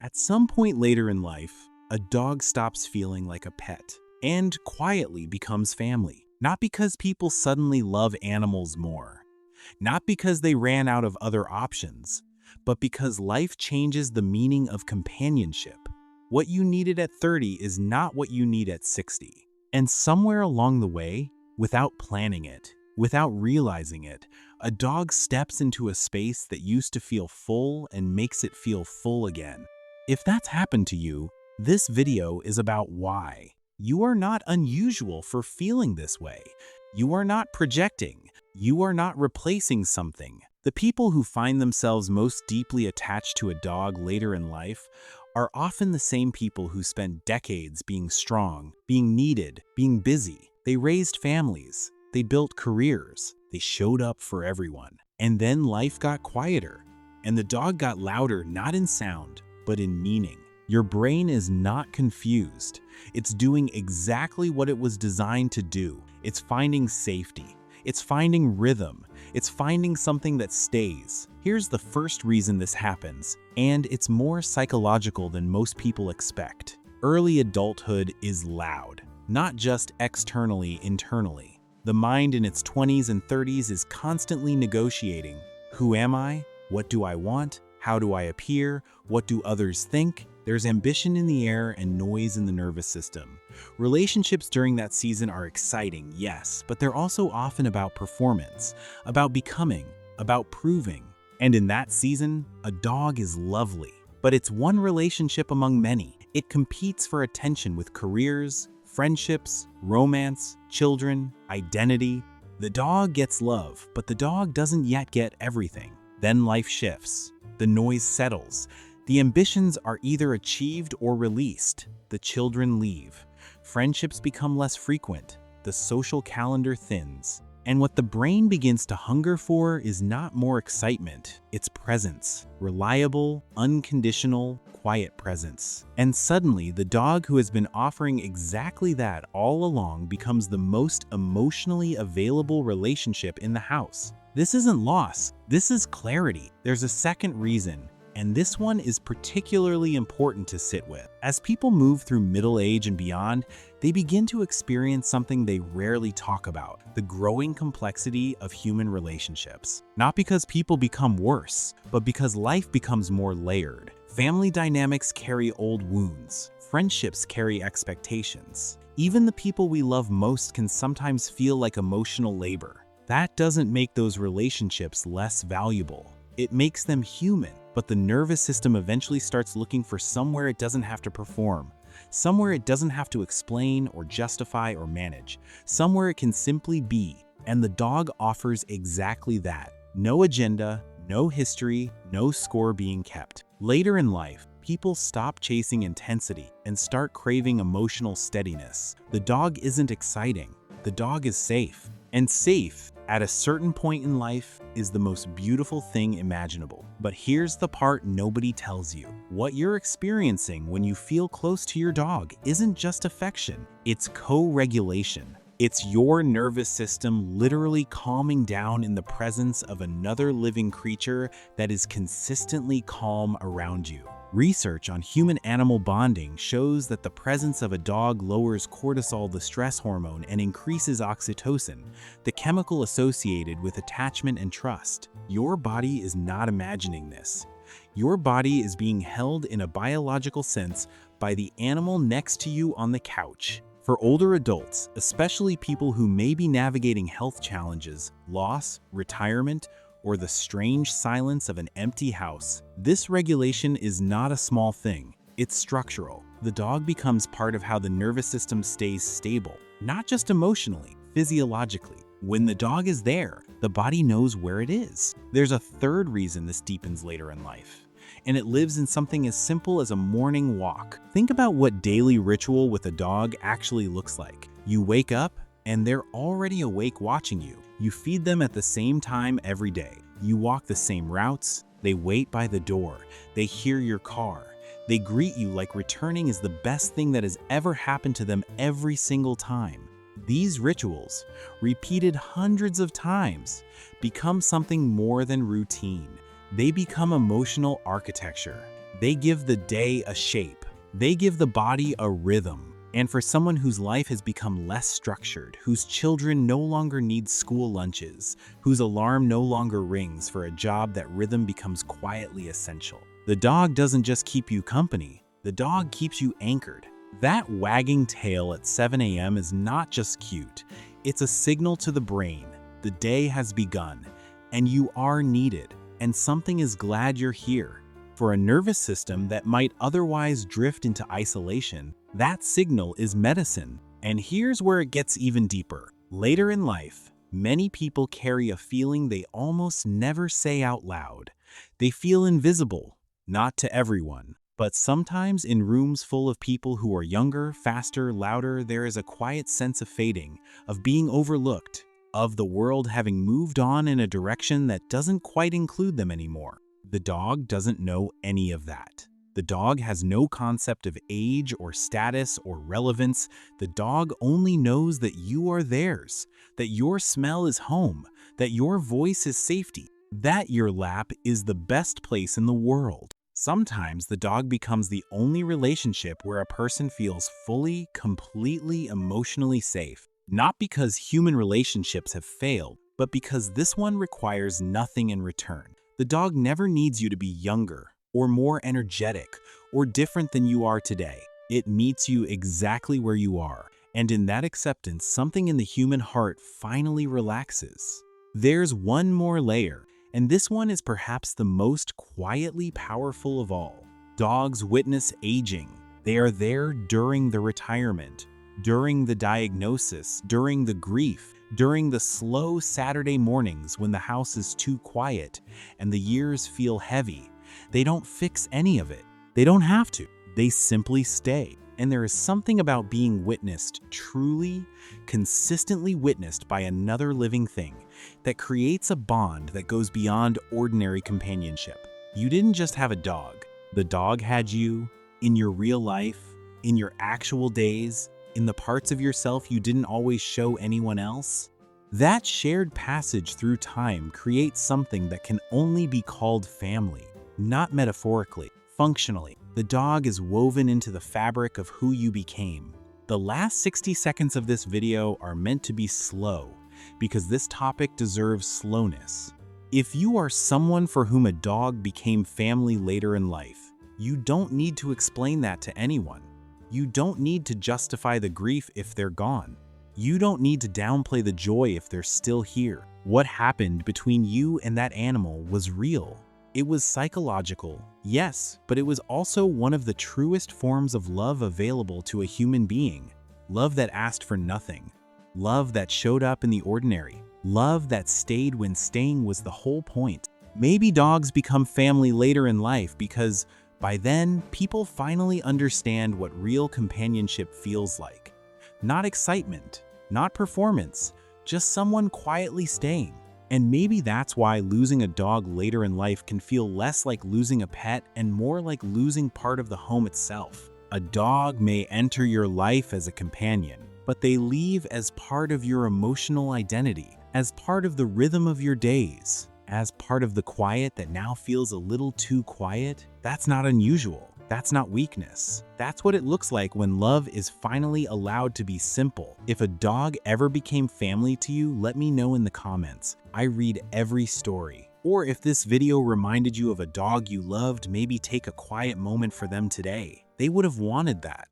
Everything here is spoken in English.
At some point later in life, a dog stops feeling like a pet and quietly becomes family. Not because people suddenly love animals more, not because they ran out of other options, but because life changes the meaning of companionship. What you needed at 30 is not what you need at 60. And somewhere along the way, without planning it, without realizing it, a dog steps into a space that used to feel full and makes it feel full again. If that's happened to you, this video is about why. You are not unusual for feeling this way. You are not projecting. You are not replacing something. The people who find themselves most deeply attached to a dog later in life are often the same people who spent decades being strong, being needed, being busy. They raised families. They built careers. They showed up for everyone. And then life got quieter, and the dog got louder, not in sound, but in meaning. Your brain is not confused. It's doing exactly what it was designed to do. It's finding safety. It's finding rhythm. It's finding something that stays. Here's the first reason this happens, and it's more psychological than most people expect. Early adulthood is loud, not just externally, internally. The mind in its 20s and 30s is constantly negotiating. Who am I? What do I want? How do I appear? What do others think? There's ambition in the air and noise in the nervous system. Relationships during that season are exciting, yes, but they're also often about performance, about becoming, about proving. And in that season, a dog is lovely, but it's one relationship among many. It competes for attention with careers, friendships, romance, children, identity. The dog gets love, but the dog doesn't yet get everything. Then life shifts. The noise settles. The ambitions are either achieved or released. The children leave. Friendships become less frequent. The social calendar thins. And what the brain begins to hunger for is not more excitement, it's presence. Reliable, unconditional, quiet presence. And suddenly, the dog who has been offering exactly that all along becomes the most emotionally available relationship in the house. This isn't loss, this is clarity. There's a second reason, and this one is particularly important to sit with. As people move through middle age and beyond, they begin to experience something they rarely talk about: the growing complexity of human relationships. Not because people become worse, but because life becomes more layered. Family dynamics carry old wounds. Friendships carry expectations. Even the people we love most can sometimes feel like emotional labor. That doesn't make those relationships less valuable. It makes them human. But the nervous system eventually starts looking for somewhere it doesn't have to perform, somewhere it doesn't have to explain or justify or manage, somewhere it can simply be. And the dog offers exactly that. No agenda, no history, no score being kept. Later in life, people stop chasing intensity and start craving emotional steadiness. The dog isn't exciting. The dog is safe. And safe, at a certain point in life, is the most beautiful thing imaginable. But here's the part nobody tells you. What you're experiencing when you feel close to your dog isn't just affection, it's co-regulation. It's your nervous system literally calming down in the presence of another living creature that is consistently calm around you. Research on human-animal bonding shows that the presence of a dog lowers cortisol, the stress hormone, and increases oxytocin, the chemical associated with attachment and trust. Your body is not imagining this. Your body is being held in a biological sense by the animal next to you on the couch. For older adults, especially people who may be navigating health challenges, loss, retirement, or the strange silence of an empty house, this regulation is not a small thing. It's structural. The dog becomes part of how the nervous system stays stable, not just emotionally, physiologically. When the dog is there, the body knows where it is. There's a third reason this deepens later in life, and it lives in something as simple as a morning walk. Think about what daily ritual with a dog actually looks like. You wake up, and they're already awake watching you. You feed them at the same time every day. You walk the same routes. They wait by the door. They hear your car. They greet you like returning is the best thing that has ever happened to them every single time. These rituals, repeated hundreds of times, become something more than routine. They become emotional architecture. They give the day a shape. They give the body a rhythm. And for someone whose life has become less structured, whose children no longer need school lunches, whose alarm no longer rings for a job, that rhythm becomes quietly essential. The dog doesn't just keep you company, the dog keeps you anchored. That wagging tail at 7 a.m. is not just cute, it's a signal to the brain. The day has begun, and you are needed, and something is glad you're here. For a nervous system that might otherwise drift into isolation, that signal is medicine. And here's where it gets even deeper. Later in life, many people carry a feeling they almost never say out loud. They feel invisible, not to everyone, but sometimes in rooms full of people who are younger, faster, louder, there is a quiet sense of fading, of being overlooked, of the world having moved on in a direction that doesn't quite include them anymore. The dog doesn't know any of that. The dog has no concept of age or status or relevance. The dog only knows that you are theirs, that your smell is home, that your voice is safety, that your lap is the best place in the world. Sometimes the dog becomes the only relationship where a person feels fully, completely, emotionally safe. Not because human relationships have failed, but because this one requires nothing in return. The dog never needs you to be younger, or more energetic, or different than you are today. It meets you exactly where you are, and in that acceptance, something in the human heart finally relaxes. There's one more layer, and this one is perhaps the most quietly powerful of all. Dogs witness aging. They are there during the retirement, during the diagnosis, during the grief, during the slow Saturday mornings when the house is too quiet and the years feel heavy. They don't fix any of it. They don't have to. They simply stay. And there is something about being witnessed, truly, consistently witnessed by another living thing, that creates a bond that goes beyond ordinary companionship. You didn't just have a dog. The dog had you in your real life, in your actual days, in the parts of yourself you didn't always show anyone else. That shared passage through time creates something that can only be called family, not metaphorically, functionally. The dog is woven into the fabric of who you became. The last 60 seconds of this video are meant to be slow, because this topic deserves slowness. If you are someone for whom a dog became family later in life, you don't need to explain that to anyone. You don't need to justify the grief if they're gone. You don't need to downplay the joy if they're still here. What happened between you and that animal was real. It was psychological, yes, but it was also one of the truest forms of love available to a human being. Love that asked for nothing. Love that showed up in the ordinary. Love that stayed when staying was the whole point. Maybe dogs become family later in life because by then, people finally understand what real companionship feels like. Not excitement, not performance, just someone quietly staying. And maybe that's why losing a dog later in life can feel less like losing a pet and more like losing part of the home itself. A dog may enter your life as a companion, but they leave as part of your emotional identity, as part of the rhythm of your days, as part of the quiet that now feels a little too quiet. That's not unusual. That's not weakness. That's what it looks like when love is finally allowed to be simple. If a dog ever became family to you, let me know in the comments. I read every story. Or if this video reminded you of a dog you loved, maybe take a quiet moment for them today. They would have wanted that.